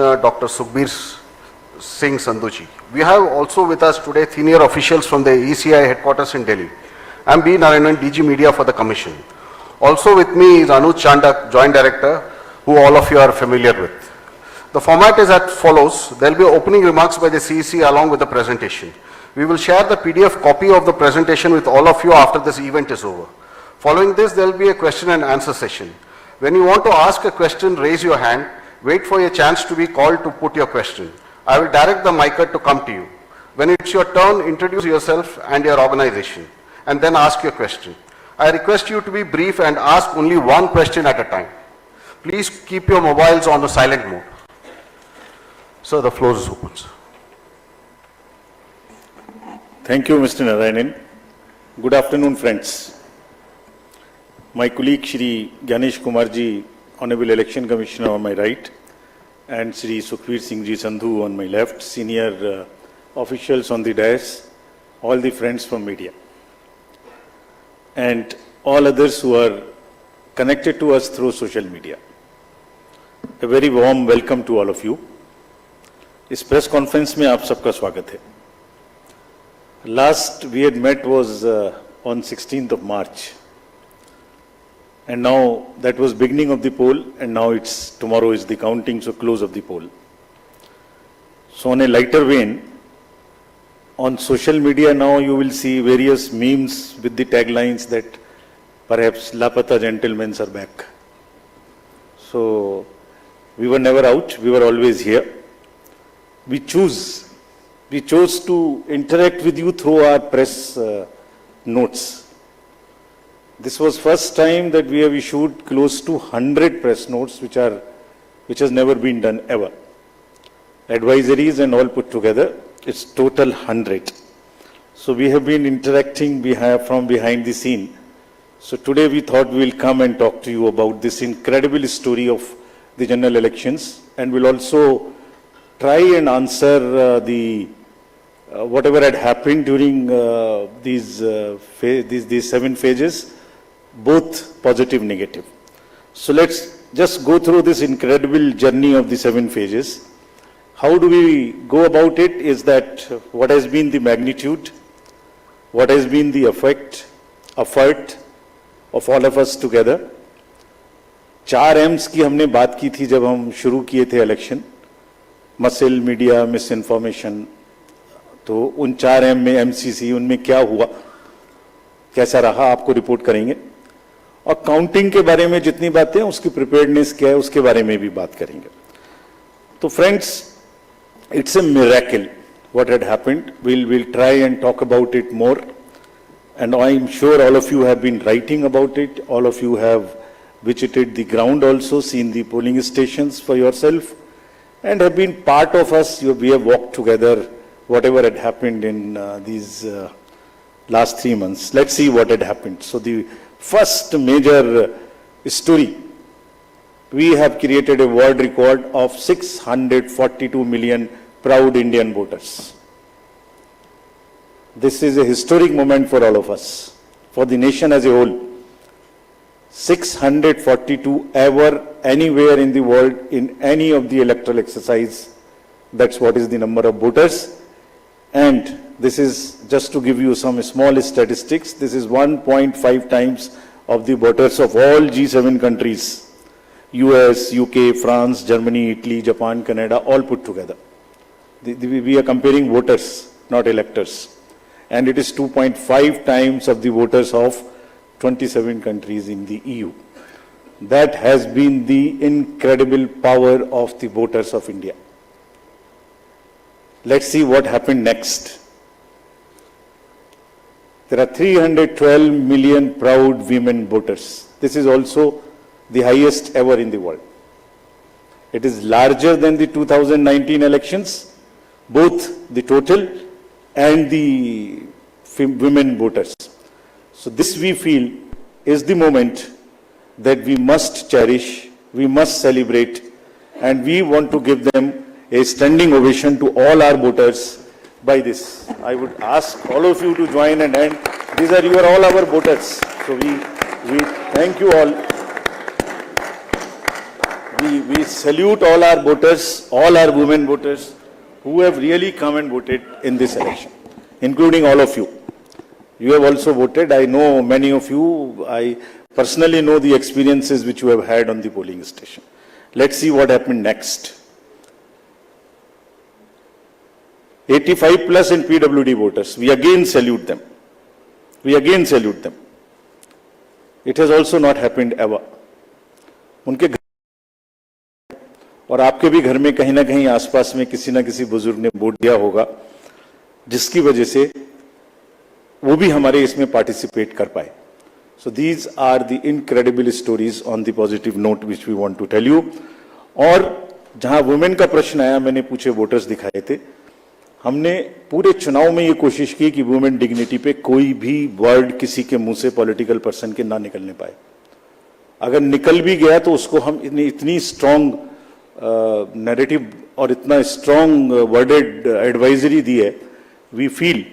Commissioner Dr. Sukhbir Singh Sandhuji. We have also with us today senior officials from the ECI headquarters in Delhi. I am B. Narayanan, DG Media for the Commission. Also with me is Anuj Chandak, Joint Director, who all of you are familiar with. The format is as follows. There will be opening remarks by the CEC along with the presentation. We will share the PDF copy of the presentation with all of you after this event is over. Following this, there will be a question and answer session. When you want to ask a question, raise your hand. Wait for your chance to be called to put your question. I will direct the mic to come to you. When it's your turn, introduce yourself and your organization, and then ask your question. I request you to be brief and ask only one question at a time. Please keep your mobiles on the silent mode. Sir, the floor is open. Thank you, Mr. Narayanan. Good afternoon, friends. My colleague, Shri Ganesh Kumarji, Honorable Election Commissioner on my right, and Shri Sukhbir Singh Ji Sandhu on my left, senior officials on the dais, all the friends from media, and all others who are connected to us through social media. A very warm welcome to all of you. इस press conference में आप सबका स्वागत है. Last we had met was on 16th of March, and now that was beginning of the poll, and now tomorrow is the counting, so close of the poll. So on a lighter vein, on social media now you will see various memes with the taglines that perhaps Lapata gentlemen are back. So we were never out, we were always here. We chose to interact with you through our press notes. This was first time that we have issued close to 100 press notes, which has never been done ever. Advisories and all put together, it's total 100. So we have been interacting from behind the scene. So today we thought we will come and talk to you about this incredible story of the general elections, and we'll also try and answer whatever had happened during these 7 phases, both positive, negative. So let's just go through this incredible journey of the 7 phases. How do we go about it is that what has been the magnitude, what has been the effort of all of us together. 4 M's की हमने बात की थी जब हम शुरू किए थे election, muscle, media, miss information. तो उन 4 M में MCC, उनमें क्या हुआ, कैसा रहा, आपको रिपोर्ट करेंगे. और काउंटिंग के बारे में जितनी बातें, उसकी प्रिपेयर्डनेस क्या है, उसके बारे में भी बात करेंगे. तो friends, it's a miracle what had happened. We'll try and talk about it more, and I'm sure all of you have been writing about it. All of you have visited the ground also, seen the polling stations for yourself, and have been part of us. We have walked together whatever had happened in these last 3 months. Let's see what had happened. So the first major story, we have created a world record of 642 million proud Indian voters. This is a historic moment for all of us, for the nation as a whole. 642 ever, anywhere in the world, in any of the electoral exercise. That's what is the number of voters. And this is just to give you some small statistics. This is 1.5 times of the voters of all G7 countries. US, UK, France, Germany, Italy, Japan, Canada, all put together. We are comparing voters, not electors. And it is 2.5 times of the voters of 27 countries in the EU. That has been the incredible power of the voters of India. Let's see what happened next. There are 312 million proud women voters. This is also the highest ever in the world. It is larger than the 2019 elections, both the total and the women voters. So this, we feel, is the moment that we must cherish, we must celebrate, and we want to give them a standing ovation to all our voters by this. I would ask all of you to join and end. These are all our voters. So we thank you all. we salute all our voters, all our women voters who have really come and voted in this election, including all of you. You have also voted. I know many of you. I personally know the experiences which you have had on the polling station. Let's see what happened next. 85 plus in PWD voters. We again salute them. We again salute them. It has also not happened ever. उनके घर और आपके भी घर में कहीं ना कहीं आसपास में किसी ना किसी बुजुर्ग ने वोट दिया होगा, जिसकी वजह से वो भी हमारे इसमें पार्टिसिपेट कर पाए. So these are the incredible stories on the positive note which we want to tell you. और जहां वुमेन का प्रश्न आया, मैंने पूछे वोटर्स दिखाए थे. हमने पूरे चुनाव में ये कोशिश की कि वुमेन डिग्निटी पे कोई भी वर्ड किसी के मुंह से पॉलिटिकल पर्सन के ना निकलने पाए. अगर निकल भी गया तो उसको हम इतनी स्ट्रांग नैरेटिव और इतना स्ट्रांग वर्डेड एडवाइजरी दी है. We feel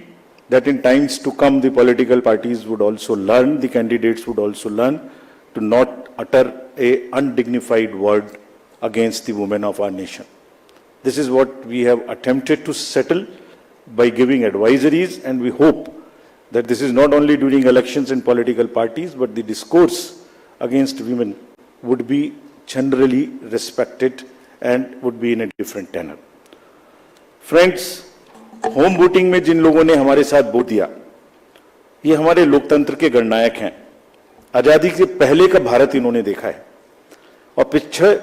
that in times to come the political parties would also learn, the candidates would also learn to not utter a undignified word against the women of our nation. This is what we have attempted to settle by giving advisories, and we hope that this is not only during elections and political parties, but the discourse against women would be generally respected and would be in a different tenor. Friends, home voting में जिन लोगों ने हमारे साथ vote दिया, ये हमारे लोकतंत्र के गणनायक हैं. आजादी के पहले का भारत इन्होंने देखा है और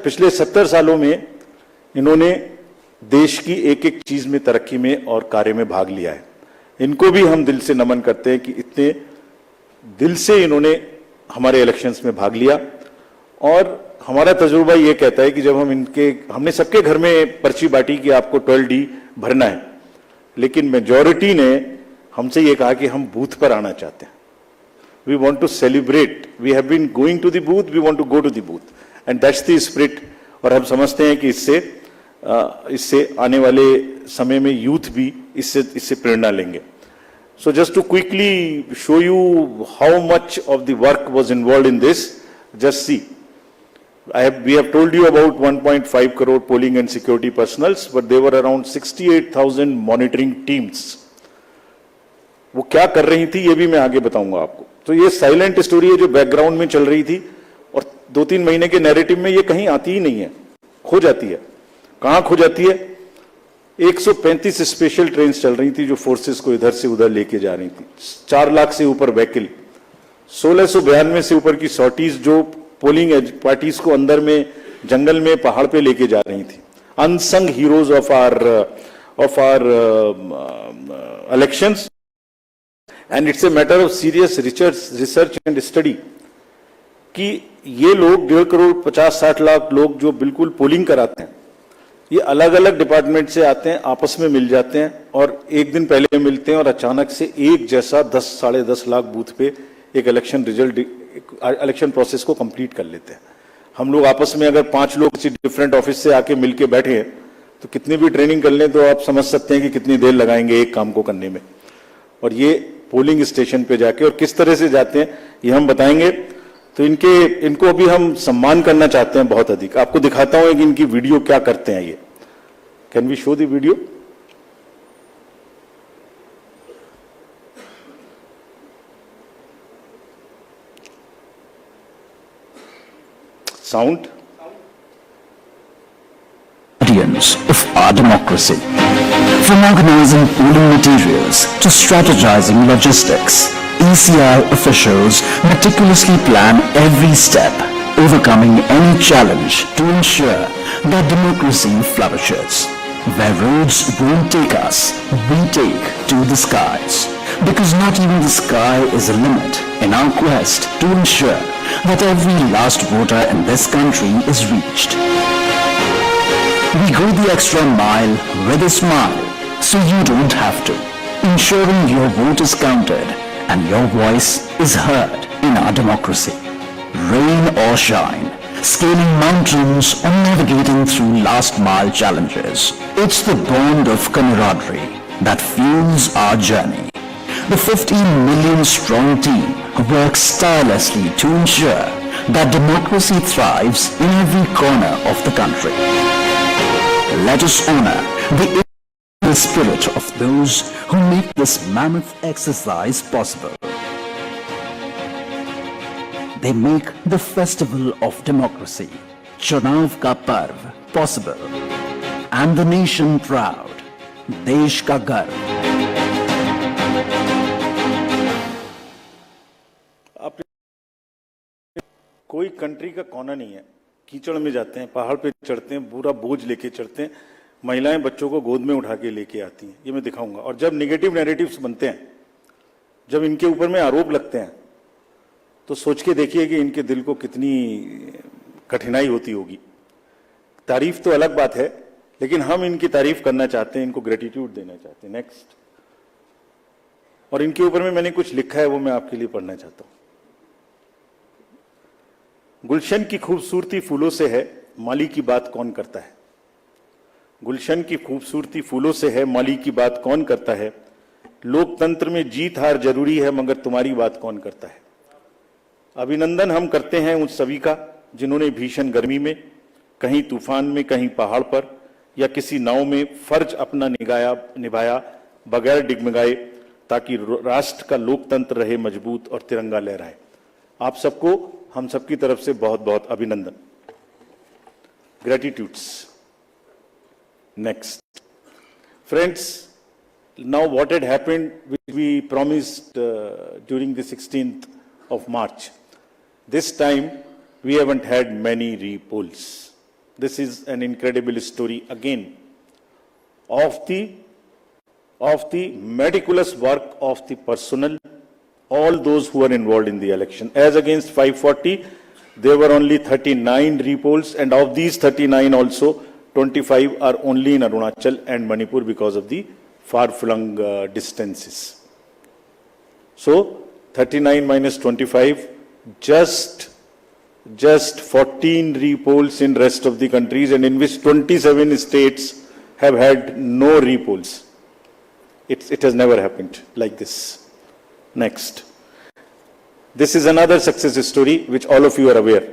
पिछले 70 सालों में इन्होंने देश की एक एक चीज में, तरक्की में और कार्य में भाग लिया है. इनको भी हम दिल से नमन करते हैं कि इतने दिल से इन्होंने हमारे इलेक्शंस में भाग लिया. और हमारा तजुर्बा ये कहता है कि जब हमने सबके घर में पर्ची बांटी कि आपको 12D भरना है, लेकिन मेजॉरिटी ने हमसे ये कहा कि हम बूथ पर आना चाहते हैं. We want to celebrate. We have been going to the booth, we want to go to the booth, and that's the spirit. और हम समझते हैं कि इससे आने वाले समय में यूथ भी इससे प्रेरणा लेंगे. So just to quickly show you how much of the work was involved in this, just see. We have told you about 1.5 crore polling and security personals, but there were around 68,000 monitoring teams. वो क्या कर रही थी ये भी मैं आगे बताऊंगा आपको. तो ये साइलेंट स्टोरी है जो बैकग्राउंड में चल रही थी और 2-3 महीने के नैरेटिव में ये कहीं आती ही नहीं है, खो जाती है. कहां खो जाती है? 135 स्पेशल ट्रेन चल रही थी जो फोर्सेस को इधर से उधर लेके जा रही थी. 4 लाख से ऊपर व्हीकल, 1692 से ऊपर की सॉर्टीज जो पोलिंग पार्टीज को अंदर में जंगल में पहाड़ पे लेके जा रही थी. Unsung heroes of our elections, and it's a matter of serious research and study कि ये लोग 1.5 करोड़ 50-60 लाख लोग जो बिल्कुल पोलिंग कराते हैं, ये अलग अलग डिपार्टमेंट से आते हैं, आपस में मिल जाते हैं और एक दिन पहले मिलते हैं और अचानक से एक जैसा 10-10.5 लाख बूथ पे एक इलेक्शन प्रोसेस को कंप्लीट कर लेते हैं. हम लोग आपस में अगर 5 लोग किसी डिफरेंट ऑफिस से आके मिलके बैठे हैं तो कितनी भी ट्रेनिंग कर लें तो आप समझ सकते हैं कि कितनी देर लगाएंगे एक काम को करने में. और ये पोलिंग स्टेशन पे जाके और किस तरह से जाते हैं ये हम बताएंगे. तो इनको अभी हम सम्मान करना चाहते हैं बहुत अधिक. आपको दिखाता हूं कि इनकी वीडियो क्या करते हैं. ये can we show the video? Sound. Of our democracy. From organizing polling materials to strategizing logistics, ECI officials meticulously plan every step, overcoming any challenge to ensure that democracy flourishes. Where roads won't take us, we take to the skies. Because not even the sky is a limit in our quest to ensure that every last voter in this country is reached. We go the extra mile with a smile, so you don't have to, ensuring your vote is counted and your voice is heard in our democracy. Rain or shine, scaling mountains or navigating through last mile challenges, it's the bond of camaraderie that fuels our journey. The 15 million strong team works tirelessly to ensure that democracy thrives in every corner of the country. Let us honor the spirit of those who make this mammoth exercise possible. They make the festival of democracy, Chunav Ka Parv, possible, and the nation proud, Desh Ka Garv. कोई country का कोना नहीं है, कीचड़ में जाते हैं, पहाड़ पे चढ़ते हैं, पूरा बोझ लेके चढ़ते हैं, महिलाएं बच्चों को गोद में उठा के लेके आती हैं, ये मैं दिखाऊंगा। और जब निगेटिव नैरेटिव्स बनते हैं, जब इनके ऊपर में आरोप लगते हैं, तो सोच के देखिए कि इनके दिल को कितनी कठिनाई होती होगी। तारीफ तो अलग बात है, लेकिन हम इनकी तारीफ करना चाहते हैं, इनको ग्रेटिट्यूड देना चाहते हैं। नेक्स्ट। और इनके ऊपर में मैंने कुछ लिखा है, वो मैं आपके लिए पढ़ना चाहता हूं। गुलशन की खूबसूरती फूलों से है, माली की बात कौन करता है। गुलशन की खूबसूरती फूलों से है, माली की बात कौन करता है। लोकतंत्र में जीत हार जरूरी है, मगर तुम्हारी बात कौन करता है। अभिनंदन हम करते हैं उन सभी का जिन्होंने भीषण गर्मी में, कहीं तूफान में, कहीं पहाड़ पर या किसी नाव में फर्ज अपना निभाया बगैर डिगमगाए, ताकि राष्ट्र का लोकतंत्र रहे मजबूत और तिरंगा लहराए। आप सबको हम सबकी तरफ से बहुत बहुत अभिनंदन। Gratitudes. Next. Friends, now what had happened, which we promised during the 16th of March. This time we haven't had many repolls. This is an incredible story again of the meticulous work of the personnel, all those who are involved in the election. As against 540, there were only 39 repolls, and of these 39 also 25 are only in Arunachal and Manipur because of the far-flung distances. So 39 minus 25, just 14 repolls in rest of the countries, and in which 27 states have had no repolls. It has never happened like this. Next. This is another success story which all of you are aware.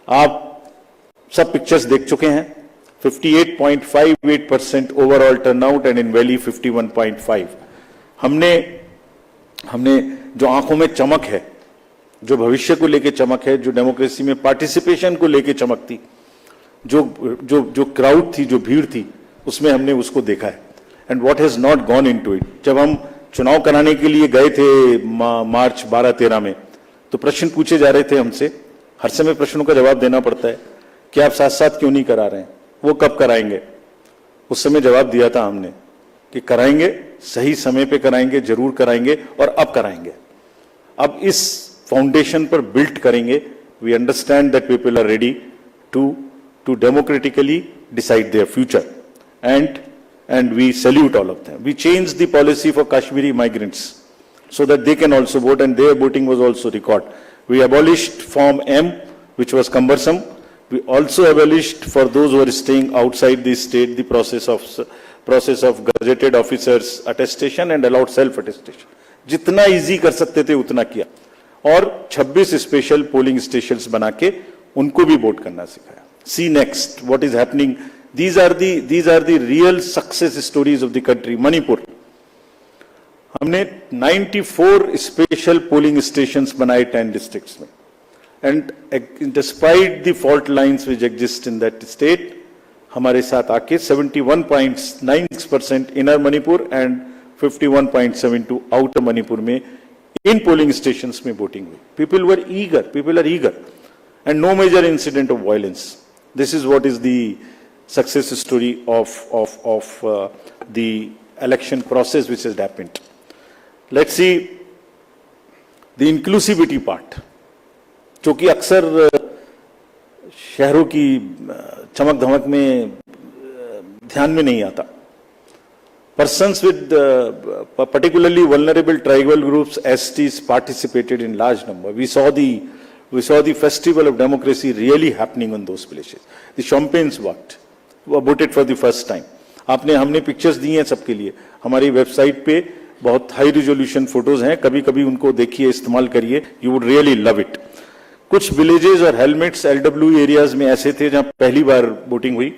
आप सब pictures देख चुके हैं। 58.58% overall turnout and in Valley 51.5. हमने जो आंखों में चमक है, जो भविष्य को लेके चमक है, जो डेमोक्रेसी में पार्टिसिपेशन को लेके चमक थी, जो क्राउड थी, जो भीड़ थी, उसमें हमने उसको देखा है। And what has not gone into it. जब हम चुनाव कराने के लिए गए थे मार्च 12-13 में, तो प्रश्न पूछे जा रहे थे हमसे, हर समय प्रश्नों का जवाब देना पड़ता है कि आप साथ साथ क्यों नहीं करा रहे हैं, वो कब कराएंगे। उस समय जवाब दिया था हमने कि कराएंगे, सही समय पे कराएंगे, जरूर कराएंगे और अब कराएंगे। अब इस फाउंडेशन पर बिल्ड करेंगे। We understand that people are ready to democratically decide their future, and we salute all of them. We changed the policy for Kashmiri migrants so that they can also vote, and their voting was also recorded. We abolished Form M, which was cumbersome. We also abolished, for those who are staying outside the state, the process of gazetted officers attestation and allowed self attestation. जितना easy कर सकते थे उतना किया, और 26 special polling stations बना के उनको भी वोट करना सिखाया। See next what is happening. These are the real success stories of the country. Manipur, हमने 94 स्पेशल पोलिंग स्टेशंस बनाए 10 डिस्ट्रिक्ट्स में, and despite the fault lines which exist in that state, हमारे साथ आके 71.96% inner Manipur and 51.72 outer Manipur में इन polling stations में voting हुई। People are eager, and no major incident of violence. This is what is the success story of the election process which has happened. Let's see the inclusivity part, जो कि अक्सर शहरों की चमक धमक में ध्यान में नहीं आता। Persons with particularly vulnerable tribal groups, STs, participated in large number. We saw the festival of democracy really happening on those places. The champagnes voted for the first time. हमने पिक्चर्स दी हैं सबके लिए। हमारी वेबसाइट पे बहुत high resolution photos हैं, कभी कभी उनको देखिए, इस्तेमाल करिए, you would really love it. कुछ विलेजेस और हेलमेट्स एलडब्ल्यू एरियाज में ऐसे थे जहां पहली बार वोटिंग हुई.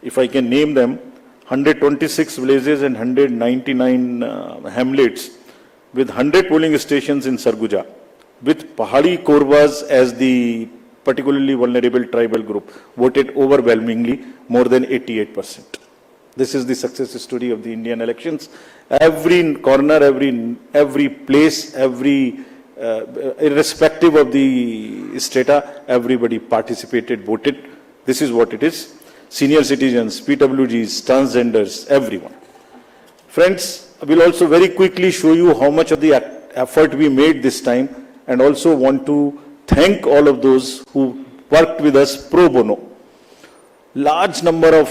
If I can name them, 126 villages and 199 hamlets with 100 polling stations in Sarguja, with Pahadi Korwas as the particularly vulnerable tribal group, voted overwhelmingly, more than 88%. This is the success story of the Indian elections. Every corner, every place, irrespective of the strata, everybody participated, voted. This is what it is. Senior citizens, PWGs, transgenders, everyone. Friends, I will also very quickly show you how much of the effort we made this time, and also want to thank all of those who worked with us pro bono. Large number of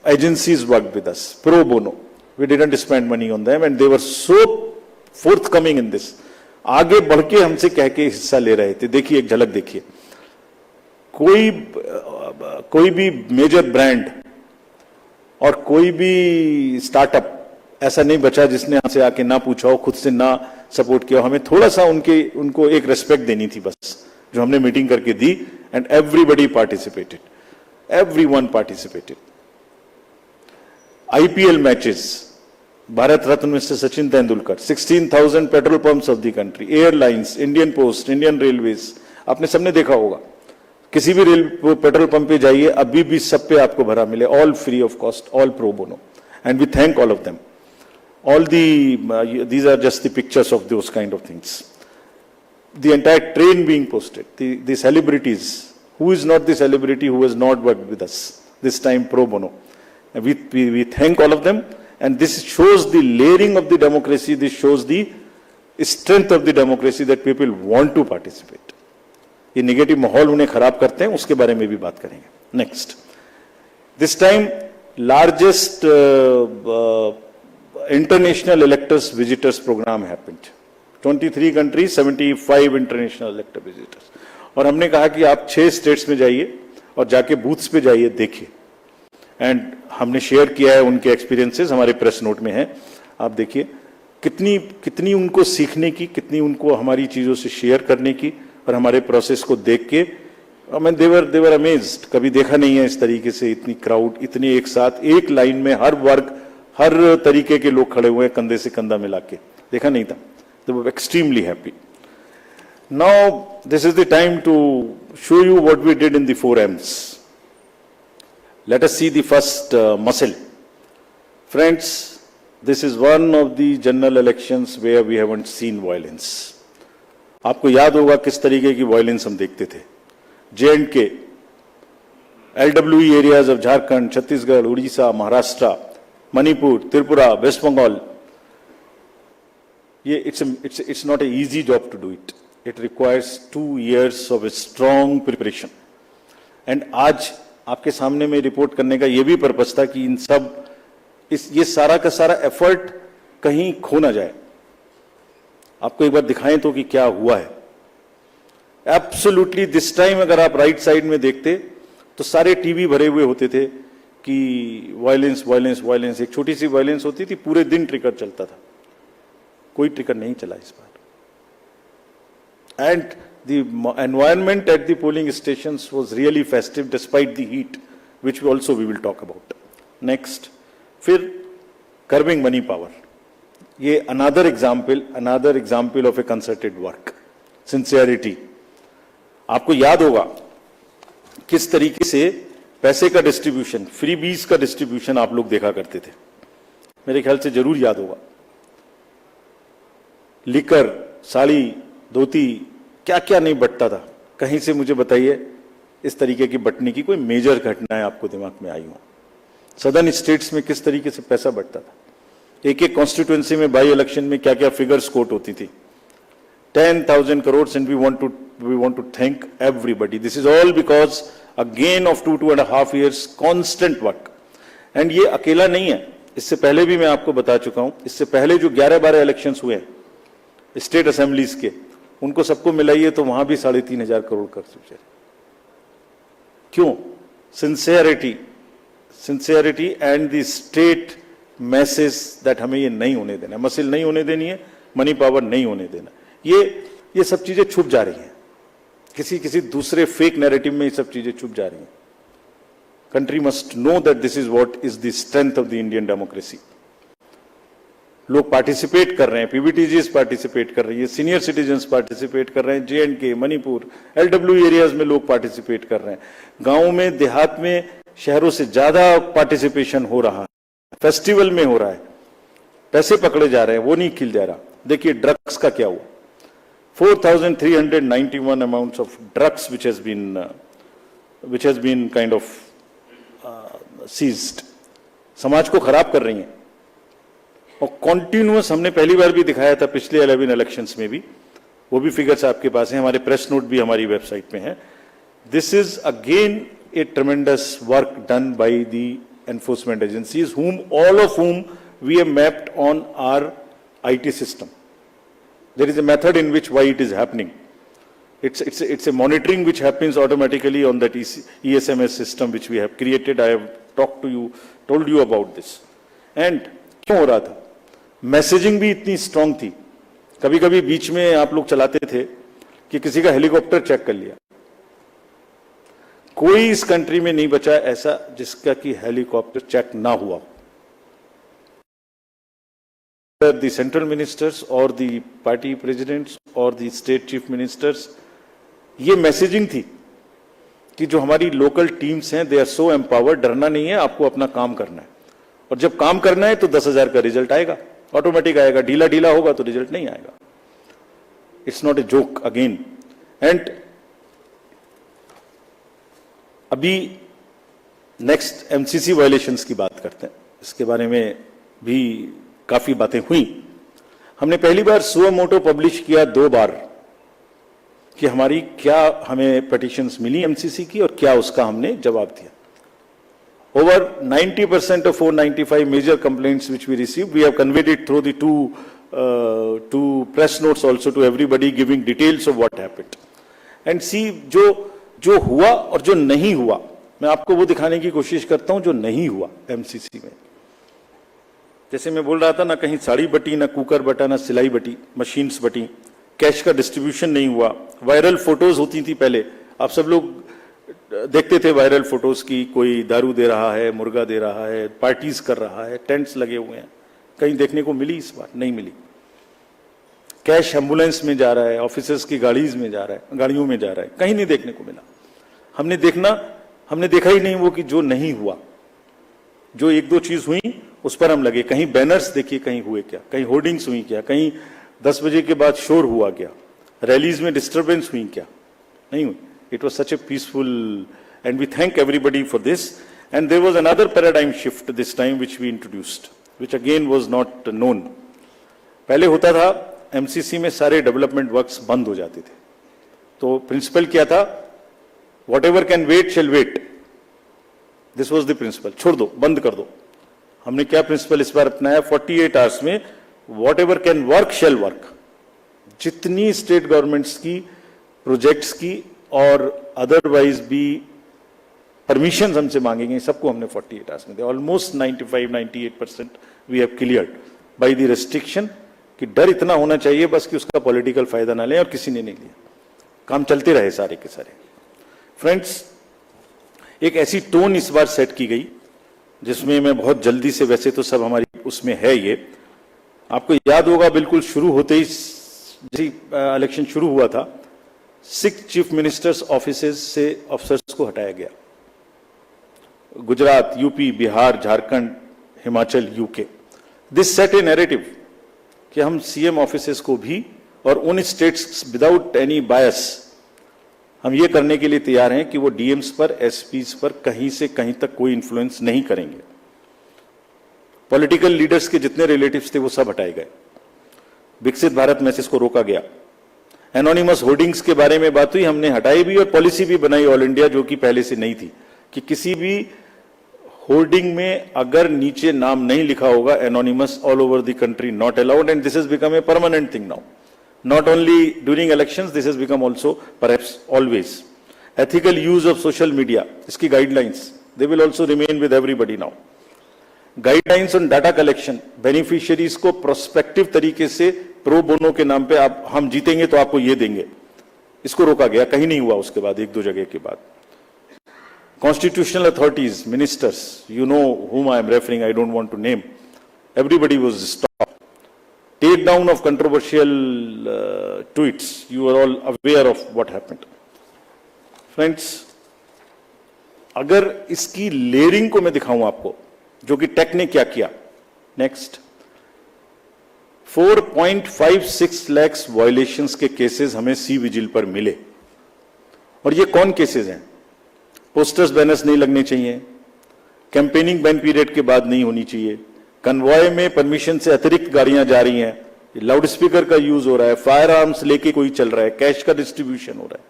agencies worked with us pro bono. We didn't spend money on them and they were so forthcoming in this. आगे बढ़ के हमसे कह के हिस्सा ले रहे थे. देखिए एक झलक देखिए. कोई भी मेजर ब्रांड और कोई भी स्टार्टअप ऐसा नहीं बचा जिसने हमसे आके ना पूछा हो, खुद से ना सपोर्ट किया. हमें थोड़ा सा उनको एक रेस्पेक्ट देनी थी बस, जो हमने मीटिंग करके दी. And everybody participated, everyone participated. IPL matches, Bharat Ratna mister Sachin Tendulkar, 16,000 petrol pumps of the country, airlines, Indian post, Indian railways. आपने सबने देखा होगा, किसी भी पेट्रोल पंप पे जाइए, अभी भी सब पे आपको भरा मिले. All free of cost, all pro bono, and we thank all of them. All these are just the pictures of those kind of things. The entire train being posted, the celebrities. Who is not the celebrity who has not worked with us this time pro bono? And we thank all of them, and this shows the layering of the democracy. This shows the strength of the democracy, that people want to participate. ये negative माहौल उन्हें खराब करते हैं, उसके बारे में भी बात करेंगे. Next, this time largest international electors visitors program happened. 23 countries, 75 international elector visitors. और हमने कहा कि आप 6 स्टेट्स में जाइए और जाके बूथ्स पे जाइए, देखिए. एंड हमने शेयर किया है उनके एक्सपीरियंसेस, हमारे प्रेस नोट में है. आप देखिए कितनी उनको सीखने की, कितनी उनको हमारी चीजों से शेयर करने की, और हमारे प्रोसेस को देख के देवर अमेज्ड. कभी देखा नहीं है इस तरीके से इतनी क्राउड, इतने एक साथ एक लाइन में हर वर्ग, हर तरीके के लोग खड़े हुए हैं, कंधे से कंधा मिला के. देखा नहीं था. They were extremely happy. Now this is the time to show you what we did in the 4 M's. Let us see the first muscle. Friends, this is one of the general elections where we haven't seen violence. आपको याद होगा किस तरीके की violence हम देखते थे. J&K, LWE areas of Jharkhand, Chhattisgarh, Odisha, Maharashtra, Manipur, Tripura, West Bengal. It's not an easy job to do it. It requires 2 years of a strong preparation. And आज आपके सामने में रिपोर्ट करने का ये भी पर्पस था कि इन सब ये सारा का सारा एफर्ट कहीं खो ना जाए. आपको एक बार दिखाएं तो कि क्या हुआ है. एब्सोल्युटली दिस टाइम अगर आप राइट साइड में देखते तो सारे टीवी भरे हुए होते थे कि वायलेंस वायलेंस वायलेंस. एक छोटी सी वायलेंस होती थी, पूरे दिन ट्रिगर चलता था. कोई ट्रिगर नहीं चला इस बार. And the environment at the polling stations was really festive despite the heat, which also we will talk about. Next, फिर कर्बिंग मनी पावर. ये another example of a concerted work, sincerity. आपको याद होगा किस तरीके से पैसे का डिस्ट्रीब्यूशन, फ्री बीज का डिस्ट्रीब्यूशन आप लोग देखा करते थे. मेरे ख्याल से जरूर याद होगा. लिकर, साड़ी, धोती, क्या क्या नहीं बंटता था. कहीं से मुझे बताइए इस तरीके की बंटने की कोई मेजर घटनाएं आपको दिमाग में आई हो. सदर्न स्टेट्स में किस तरीके से पैसा बंटता था. एक एक कॉन्स्टिट्यूएंसी में बाई इलेक्शन में क्या क्या फिगर्स कोट होती थी. 10,000 crores, and we want to thank everybody. This is all because again of 2.5 years constant work. And ये अकेला नहीं है. इससे पहले भी मैं आपको बता चुका हूं. इससे पहले जो 11-12 इलेक्शंस हुए स्टेट असेंबलीज के, उनको सबको मिलाइए तो वहां भी 3,500 करोड़ कर चुके. क्यों? Sincerity and the state message that हमें ये नहीं होने देना, मसिल नहीं होने देनी है, मनी पावर नहीं होने देना. ये सब चीजें छुप जा रही हैं. किसी किसी दूसरे फेक नैरेटिव में ये सब चीजें छुप जा रही हैं। Country must know that this is what is the strength of the Indian democracy. लोग पार्टिसिपेट कर रहे हैं, पीबीटीजीज पार्टिसिपेट कर रही है, सीनियर सिटीजन्स पार्टिसिपेट कर रहे हैं, JNK, मणिपुर, LW एरियाज में लोग पार्टिसिपेट कर रहे हैं, गांवों में, देहात में, शहरों से ज्यादा पार्टिसिपेशन हो रहा है, फेस्टिवल में हो रहा है, पैसे पकड़े जा रहे हैं, वो नहीं खिल जा रहा। देखिए ड्रग्स का क्या हुआ, 4,391 amounts of drugs which has been kind of seized। समाज को खराब कर रही हैं और कॉन्टिन्यूअस, हमने पहली बार भी दिखाया था पिछले 11 इलेक्शंस में भी, वो भी फिगर्स आपके पास हैं, हमारे प्रेस नोट भी हमारी वेबसाइट में है। This is again A ट्रेमेंडस work done by the enforcement agencies all of whom we have mapped on our IT system. There is a method in which why it is happening. It's a monitoring which happens automatically on that ESMS system which we have created. I have told you about this. And क्यों हो रहा था? Messaging भी इतनी strong थी, कभी कभी बीच में आप लोग चलाते थे कि किसी का हेलीकॉप्टर चेक कर लिया। कोई इस कंट्री में नहीं बचा ऐसा जिसका कि हेलीकॉप्टर चेक ना हुआ। The central ministers or the party presidents or the state chief ministers, ये मैसेजिंग थी कि जो हमारी लोकल टीम्स हैं, दे आर सो एम्पावर्ड, डरना नहीं है, आपको अपना काम करना है, और जब काम करना है तो 10,000 का रिजल्ट आएगा, ऑटोमेटिक आएगा, ढीला ढीला होगा तो रिजल्ट नहीं आएगा। It's not a joke again. And अभी नेक्स्ट MCC वायलेशंस की बात करते हैं, इसके बारे में भी काफी बातें हुई। हमने पहली बार सुओ मोटो पब्लिश किया 2 बार कि हमारी क्या हमें पिटीशंस मिली MCC की और क्या उसका हमने जवाब दिया। Over 90% of 495 major complaints which we received, we have conveyed it through the two press notes also to everybody, giving details of what happened. And see, जो हुआ और जो नहीं हुआ, मैं आपको वो दिखाने की कोशिश करता हूं जो नहीं हुआ MCC में। जैसे मैं बोल रहा था ना, कहीं साड़ी बटी, ना कुकर बटा, ना सिलाई बटी, मशीन्स बटी, कैश का डिस्ट्रीब्यूशन नहीं हुआ। वायरल फोटोज होती थी पहले, आप सब लोग देखते थे वायरल फोटोज की, कोई दारू दे रहा है, मुर्गा दे रहा है, पार्टीज कर रहा है, टेंट्स लगे हुए हैं, कहीं देखने को मिली? इस बार नहीं मिली। कैश एम्बुलेंस में जा रहा है, ऑफिसर्स की गाड़ियों में जा रहा है, कहीं नहीं देखने को मिला। हमने देखा ही नहीं वो कि जो नहीं हुआ। जो 1-2 चीज हुई उस पर हम लगे। कहीं बैनर्स देखिए, कहीं हुए क्या, कहीं होर्डिंग्स हुई क्या, कहीं 10 बजे के बाद शोर हुआ क्या, रैलीज में डिस्टर्बेंस हुई क्या? नहीं हुई। It was such a peaceful, and we thank everybody for this. And there was another paradigm shift this time which we introduced, which again was not known. पहले होता था MCC में सारे डेवलपमेंट वर्क्स बंद हो जाते थे, तो प्रिंसिपल क्या था? Whatever can wait shall wait. This was the principle, छोड़ दो, बंद कर दो। हमने क्या प्रिंसिपल इस बार अपनाया? 48 आवर्स में whatever can work shall work. जितनी स्टेट गवर्नमेंट्स की प्रोजेक्ट्स की और अदरवाइज भी परमिशन हमसे मांगेंगे, सबको हमने 48 आवर्स में दिया। Almost 95-98% we have cleared by the restriction, कि डर इतना होना चाहिए बस कि उसका पॉलिटिकल फायदा ना लें, और किसी ने नहीं लिया। काम चलते रहे सारे के सारे। फ्रेंड्स, एक ऐसी टोन इस बार सेट की गई जिसमें मैं बहुत जल्दी से, वैसे तो सब हमारी उसमें है ये, आपको याद होगा बिल्कुल शुरू होते ही जैसे इलेक्शन शुरू हुआ था, 6 चीफ मिनिस्टर्स ऑफिसेज से ऑफिसर्स को हटाया गया। Gujarat, UP, Bihar, Jharkhand, Himachal, UK. This set A narrative कि हम CM ऑफिसेज को भी, और उन स्टेट्स विदाउट एनी बायस, हम ये करने के लिए तैयार हैं कि वो DMs पर, SPs पर कहीं से कहीं तक कोई इन्फ्लुएंस नहीं करेंगे। पॉलिटिकल लीडर्स के जितने रिलेटिव्स थे वो सब हटाए गए। विकसित भारत मैसेज को रोका गया। एनोनिमस होर्डिंग्स के बारे में बात हुई, हमने हटाई भी और पॉलिसी भी बनाई ऑल इंडिया, जो कि पहले से नहीं थी, कि किसी भी होर्डिंग में अगर नीचे नाम नहीं लिखा होगा anonymous, all over the country not allowed, and this has become a permanent thing now. Not only during elections, this has become also perhaps always. Ethical use of social media, इसकी guidelines, they will also remain with everybody now. Guidelines on data collection, beneficiaries को prospective तरीके से pro bono के नाम पे आप, हम जीतेंगे तो आपको ये देंगे, इसको रोका गया, कहीं नहीं हुआ उसके बाद, एक दो जगह के बाद। Constitutional authorities, ministers, you know whom I am referring, I don't want to name, everybody was stopped. Take down of controversial tweets, you are all aware of what happened. Friends, अगर इसकी लेयरिंग को मैं दिखाऊं आपको, जो कि take ने क्या किया, नेक्स्ट 4.56 lakhs वायलेशंस के केसेस हमें सी विजिल पर मिले। और ये कौन केसेस हैं? पोस्टर्स बैनर्स नहीं लगने चाहिए, कैंपेनिंग बैन पीरियड के बाद नहीं होनी चाहिए, कन्वॉय में परमिशन से अतिरिक्त गाड़ियां जा रही हैं, लाउड स्पीकर का यूज हो रहा है, फायर आर्म्स लेके कोई चल रहा है, कैश का डिस्ट्रीब्यूशन हो रहा है।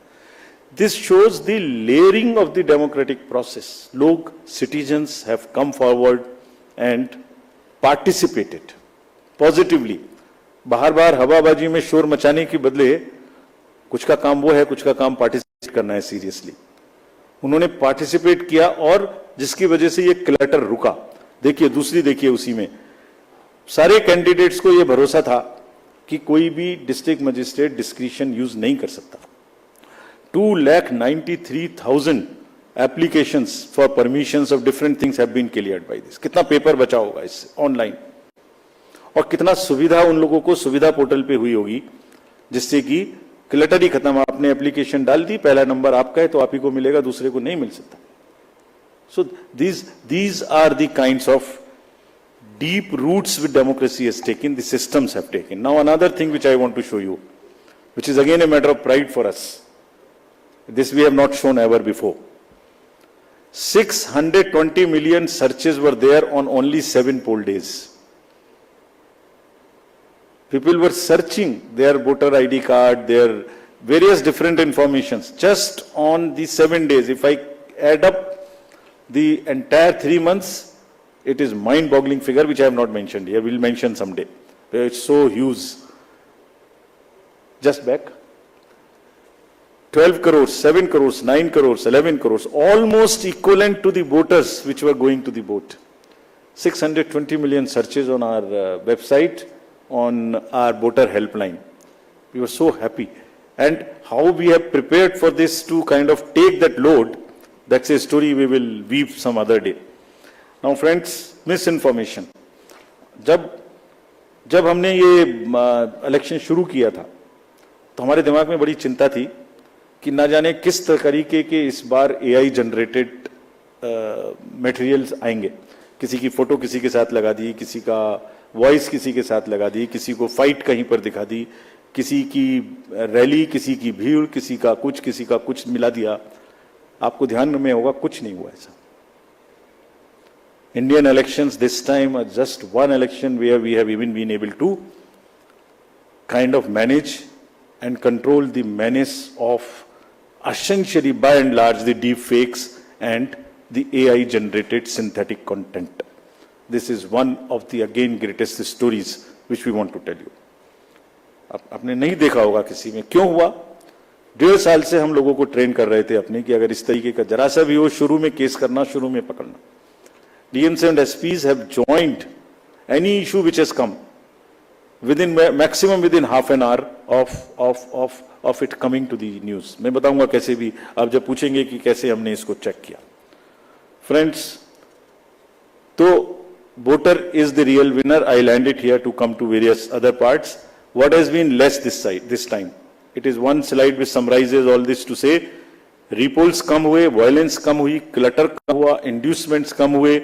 This shows the layering of the democratic process. लोग, citizens have come forward and participated positively. बाहर बाहर हवाबाजी में शोर मचाने के बदले कुछ का काम वो है, कुछ का काम पार्टिसिपेट करना है सीरियसली। उन्होंने पार्टिसिपेट किया और जिसकी वजह से ये क्लटर रुका। देखिए दूसरी, देखिए उसी में सारे कैंडिडेट्स को ये भरोसा था कि कोई भी डिस्ट्रिक्ट मजिस्ट्रेट डिस्क्रिशन यूज नहीं कर सकता। 2,93,000 applications for permissions of different things have been cleared by this. कितना पेपर बचा होगा इससे ऑनलाइन, और कितना सुविधा उन लोगों को सुविधा पोर्टल पे हुई होगी, जिससे कि क्लटर ही खत्म। आपने एप्लीकेशन डाल दी, पहला नंबर आपका है तो आप ही को मिलेगा, दूसरे को नहीं मिल सकता। सो these are the kinds of deep roots which democracy has taken, the systems have taken. Now another thing which I want to show you, which is again a matter of pride for us. This we have not shown ever before. 620 million searches were there on only 7 poll days. People were searching their voter ID card, their various different informations just on the 7 days. If I add up the entire 3 months, it is mind-boggling figure which I have not mentioned here. We'll mention someday. It's so huge. Just back. 12 crores, 7 crores, 9 crores, 11 crores, almost equivalent to the voters which were going to the vote. 620 million searches on our website, on our voter helpline. We were so happy. And how we have prepared for this to kind of take that load, that's a story we will weave some other day. Now friends, misinformation. जब हमने ये election शुरू किया था तो हमारे दिमाग में बड़ी चिंता थी कि ना जाने किस तरीके के इस बार एआई जनरेटेड मटेरियल्स आएंगे। किसी की फोटो किसी के साथ लगा दी, किसी का वॉइस किसी के साथ लगा दी, किसी को फाइट कहीं पर दिखा दी, किसी की रैली, किसी की भीड़, किसी का कुछ मिला दिया। आपको ध्यान में होगा कुछ नहीं हुआ ऐसा। Indian elections this time are just one election where we have even been able to kind of manage and control the menace of essentially by and large the deep fakes and the AI generated synthetic content. This is one of the again greatest stories which we want to tell you. आपने नहीं देखा होगा किसी में, क्यों हुआ? 1.5 साल से हम लोगों को ट्रेन कर रहे थे अपने कि अगर इस तरीके का जरा सा भी हो, शुरू में केस करना, शुरू में पकड़ना। DMs and SPs have joined any issue which has come within maximum within half an hour of it coming to the news. मैं बताऊंगा कैसे भी, आप जब पूछेंगे कि कैसे हमने इसको चेक किया। Friends, तो voter is the real winner. I land it here to come to various other parts. What has been less this time? It is one slide which summarizes all this to say, repolls कम हुए, violence कम हुई, clutter कम हुआ, inducements कम हुए,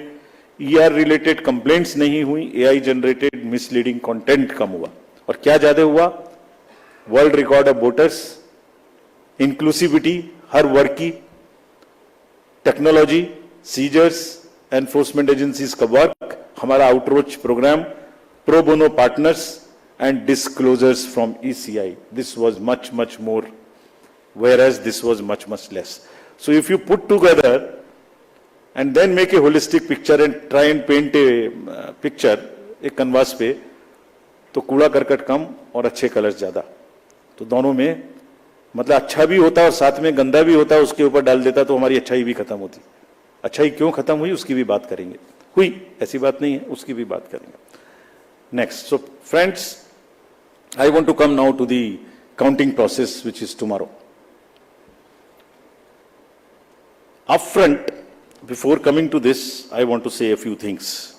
ER related complaints नहीं हुई, AI generated misleading content कम हुआ। और क्या ज्यादा हुआ? World record of voters, inclusivity हर वर्ग की, टेक्नोलॉजी, सीजर्स, एनफोर्समेंट एजेंसीज का वर्क, हमारा outreach program, pro bono partners and disclosures from ECI. This was much more, whereas this was much less. So if you put together and then make a holistic picture and try and paint a picture एक canvas पे, तो कूड़ा करकट कम और अच्छे colours ज्यादा। तो दोनों में मतलब अच्छा भी होता और साथ में गंदा भी होता, उसके ऊपर डाल देता तो हमारी अच्छाई भी खत्म होती। अच्छाई क्यों खत्म हुई उसकी भी बात करेंगे, हुई ऐसी बात नहीं है, उसकी भी बात करेंगे। Next, so friends, I want to come now to the counting process which is tomorrow. Upfront, before coming to this, I want to say a few things,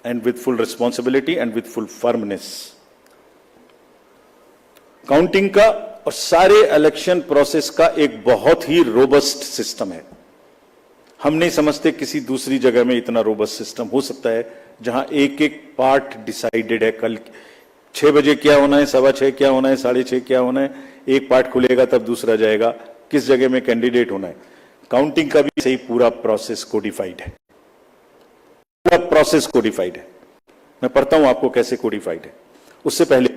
and with full responsibility and with full firmness. Counting का और सारे election process का एक बहुत ही robust system है। हम नहीं समझते किसी दूसरी जगह में इतना रोबस्ट सिस्टम हो सकता है जहां एक एक पार्ट डिसाइडेड है। कल 6 बजे क्या होना है, 6:15 क्या होना है, 6:30 क्या होना है, एक पार्ट खुलेगा तब दूसरा जाएगा, किस जगह में कैंडिडेट होना है। काउंटिंग का भी सही पूरा प्रोसेस कोडिफाइड है, पूरा प्रोसेस कोडिफाइड है। मैं पढ़ता हूं आपको कैसे कोडिफाइड है। उससे पहले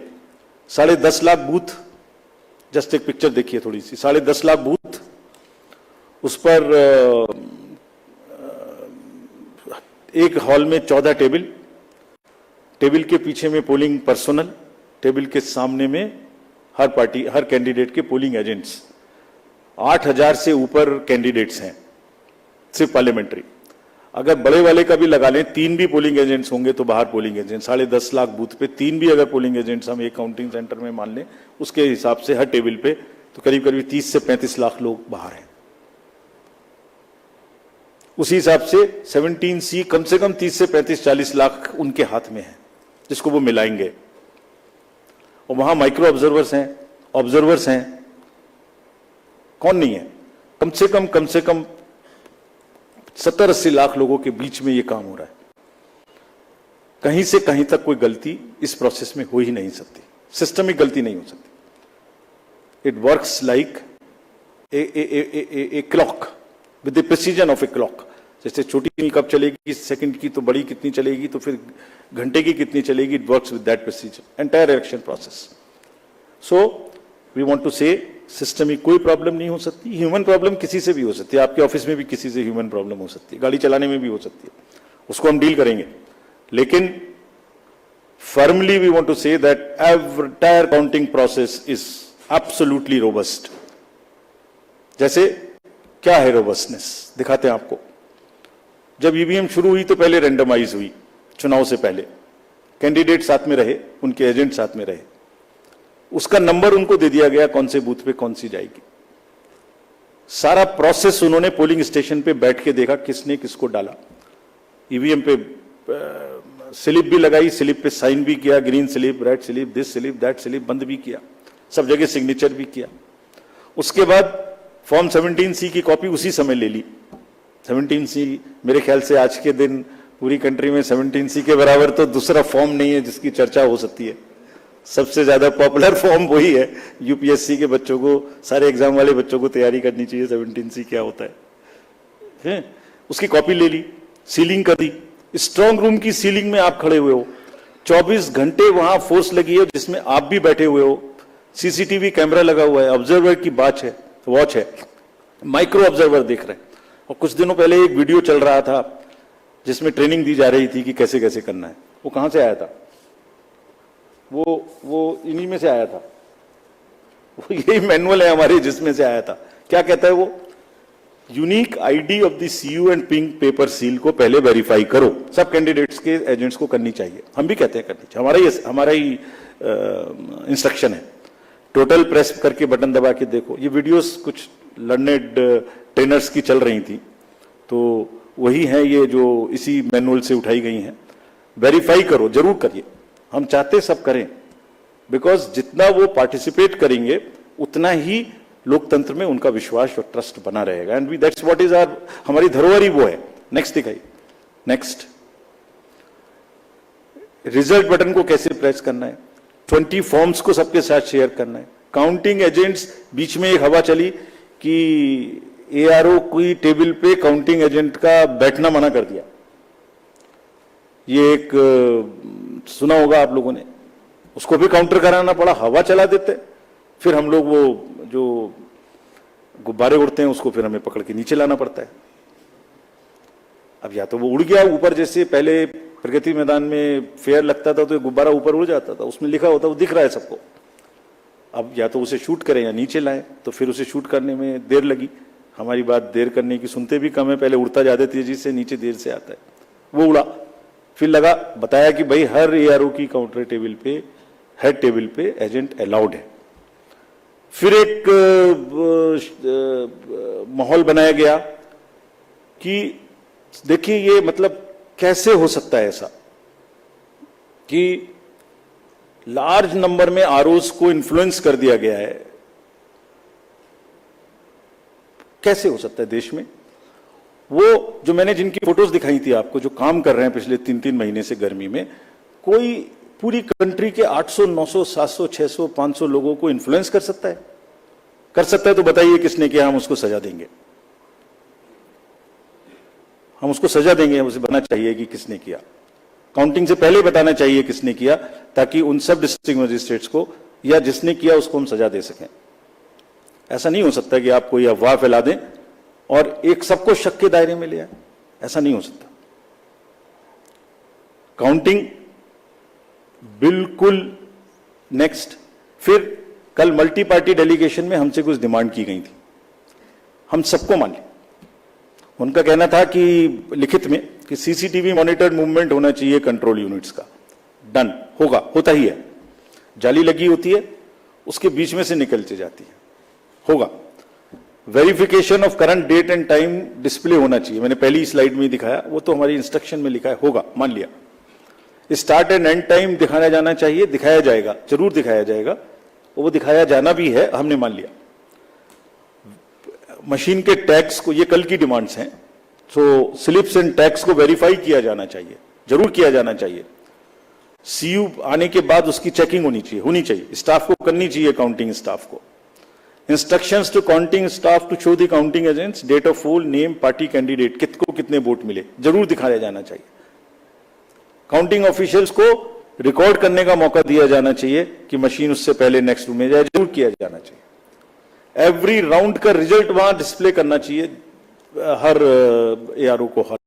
10.5 लाख बूथ, जस्ट एक पिक्चर देखिए थोड़ी सी। 10.5 लाख बूथ, उस पर एक हॉल में 14 टेबल, टेबल के पीछे में पोलिंग पर्सनल, टेबल के सामने में हर पार्टी हर कैंडिडेट के पोलिंग एजेंट्स। 8,000 से ऊपर कैंडिडेट्स हैं सिर्फ पार्लियामेंट्री। अगर बड़े वाले का भी लगा लें, 3 भी पोलिंग एजेंट्स होंगे तो बाहर पोलिंग एजेंट। 10.5 लाख बूथ पे 3 भी अगर पोलिंग एजेंट्स हम एक काउंटिंग सेंटर में मान लें, उसके हिसाब से हर टेबल पे तो करीब करीब 30 से 35 लाख लोग बाहर हैं। उसी हिसाब से 17C कम से कम 30 से 35-40 लाख उनके हाथ में है, जिसको वो मिलाएंगे। और वहां माइक्रो ऑब्जर्वर्स हैं, कौन नहीं है? कम से कम 70-80 लाख लोगों के बीच में ये काम हो रहा है। कहीं से कहीं तक कोई गलती इस प्रोसेस में हो ही नहीं सकती, सिस्टमिक गलती नहीं हो सकती। It works like a clock with the precision of a clock. जैसे छोटी कब चलेगी सेकंड की, तो बड़ी कितनी चलेगी, तो फिर घंटे की कितनी चलेगी। It works with that precision entire election process. So we want to say system में कोई प्रॉब्लम नहीं हो सकती। ह्यूमन प्रॉब्लम किसी से भी हो सकती है, आपके ऑफिस में भी किसी से ह्यूमन प्रॉब्लम हो सकती है, गाड़ी चलाने में भी हो सकती है, उसको हम डील करेंगे। लेकिन firmly we want to say that entire counting process is absolutely robust. जैसे क्या है रोबस्टनेस, दिखाते हैं आपको। जब ईवीएम शुरू हुई तो पहले रेंडमाइज हुई, चुनाव से पहले कैंडिडेट साथ में रहे, उनके एजेंट साथ में रहे, उसका नंबर उनको दे दिया गया कौन से बूथ पे कौन सी जाएगी। सारा प्रोसेस उन्होंने पोलिंग स्टेशन पे बैठ के देखा किसने किसको डाला। ईवीएम पे स्लिप भी लगाई, स्लिप पे साइन भी किया, green slip, red slip, this slip, that slip, बंद भी किया, सब जगह सिग्नेचर भी किया। उसके बाद फॉर्म 17C की कॉपी उसी समय ले ली। 17C मेरे ख्याल से आज के दिन पूरी कंट्री में 17C के बराबर तो दूसरा फॉर्म नहीं है जिसकी चर्चा हो सकती है। सबसे ज्यादा पॉपुलर फॉर्म वही है। यूपीएससी के बच्चों को, सारे एग्जाम वाले बच्चों को तैयारी करनी चाहिए 17C क्या होता है। उसकी कॉपी ले ली, सीलिंग कर दी। स्ट्रांग रूम की सीलिंग में आप खड़े हुए हो, 24 घंटे वहां फोर्स लगी है जिसमें आप भी बैठे हुए हो, सीसीटीवी कैमरा लगा हुआ है, ऑब्जर्वर की वॉच है, माइक्रो ऑब्जर्वर देख रहे हैं। और कुछ दिनों पहले एक वीडियो चल रहा था जिसमें ट्रेनिंग दी जा रही थी कि कैसे कैसे करना है। वो कहां से आया था? वो इन्हीं में से आया था। वो यही मैनुअल है हमारे जिसमें से आया था। क्या कहता है वो? Unique ID of the CU and pink paper seal को पहले वेरीफाई करो। सब कैंडिडेट्स के एजेंट्स को करनी चाहिए, हम भी कहते हैं करनी चाहिए, हमारा ही इंस्ट्रक्शन है। टोटल प्रेस करके बटन दबा के देखो। ये वीडियोस कुछ लर्नेड ट्रेनर्स की चल रही थी, तो वही है ये जो इसी मैनुअल से उठाई गई हैं। वेरीफाई करो, जरूर करिए, हम चाहते सब करें, बिकॉज जितना वो पार्टिसिपेट करेंगे उतना ही लोकतंत्र में उनका विश्वास और ट्रस्ट बना रहेगा। And that's what is our, हमारी धरोहर ही वो है। नेक्स्ट दिखाइए। नेक्स्ट, रिजल्ट बटन को कैसे प्रेस करना है, 20 फॉर्म्स को सबके साथ शेयर करना है। काउंटिंग एजेंट्स, बीच में एक हवा चली कि एआरओ की टेबल पे काउंटिंग एजेंट का बैठना मना कर दिया। ये एक सुना होगा आप लोगों ने, उसको भी काउंटर कराना पड़ा, हवा चला देते। फिर हम लोग वो जो गुब्बारे उड़ते हैं उसको फिर हमें पकड़ के नीचे लाना पड़ता है। अब या तो वो उड़ गया ऊपर, जैसे पहले प्रगति मैदान में फेयर लगता था तो गुब्बारा ऊपर उड़ जाता था, उसमें लिखा होता वो दिख रहा है सबको। अब या तो उसे शूट करें या नीचे लाएं, तो फिर उसे शूट करने में देर लगी। हमारी बात देर करने की सुनते भी कम है, पहले उड़ता ज्यादा तेजी से, नीचे देर से आता है। वो उड़ा, फिर लगा, बताया कि भाई हर एआरओ की काउंटर टेबल पे, हेड टेबल पे एजेंट अलाउड है। फिर एक माहौल बनाया गया कि देखिए ये मतलब कैसे हो सकता है ऐसा कि लार्ज नंबर में आरओज को इन्फ्लुएंस कर दिया गया है। कैसे हो सकता है देश में? वो जो मैंने जिनकी फोटोज दिखाई थी आपको, जो काम कर रहे हैं पिछले 3-3 महीने से गर्मी में, कोई पूरी कंट्री के 800, 900, 700, 600, 500 लोगों को इन्फ्लुएंस कर सकता है? कर सकता है तो बताइए किसने किया, हम उसको सजा देंगे। हम उसको सजा देंगे, उसे बताना चाहिए कि किसने किया। काउंटिंग से पहले बताना चाहिए किसने किया, ताकि उन सब डिस्ट्रिक्ट मजिस्ट्रेट्स को या जिसने किया उसको हम सजा दे सकें। ऐसा नहीं हो सकता कि आप कोई अफवाह फैला दें और एक सबको शक के दायरे में ले आए। ऐसा नहीं हो सकता। काउंटिंग बिल्कुल नेक्स्ट। फिर कल मल्टी पार्टी डेलीगेशन में हमसे कुछ डिमांड की गई थी, हम सबको मान लिया। उनका कहना था कि लिखित में कि सीसीटीवी मॉनिटर्ड मूवमेंट होना चाहिए कंट्रोल यूनिट्स का। डन, होगा, होता ही है। जाली लगी होती है, उसके बीच में से निकलती जाती है, होगा। Verification of current date and time display होना चाहिए, मैंने पहली स्लाइड में ही दिखाया, वो तो हमारी इंस्ट्रक्शन में लिखा है, होगा, मान लिया। स्टार्ट एंड एंड टाइम दिखाया जाना चाहिए, दिखाया जाएगा, जरूर दिखाया जाएगा, वो दिखाया जाना भी है, हमने मान लिया। मशीन के टैग्स को, ये कल की डिमांड्स हैं, तो स्लिप्स एंड टैग्स को वेरीफाई किया जाना चाहिए, जरूर किया जाना चाहिए। सीयू आने के बाद उसकी चेकिंग होनी चाहिए, स्टाफ को करनी चाहिए, काउंटिंग स्टाफ को। Instructions to counting staff to show the counting agents date of poll, name, party candidate, कितको कितने वोट मिले, जरूर दिखाया जाना चाहिए। काउंटिंग ऑफिशियल्स को रिकॉर्ड करने का मौका दिया जाना चाहिए कि मशीन उससे पहले नेक्स्ट रूम में जाए, जरूर किया जाना चाहिए। एवरी राउंड का रिजल्ट वहां डिस्प्ले करना चाहिए हर एआरओ को, हर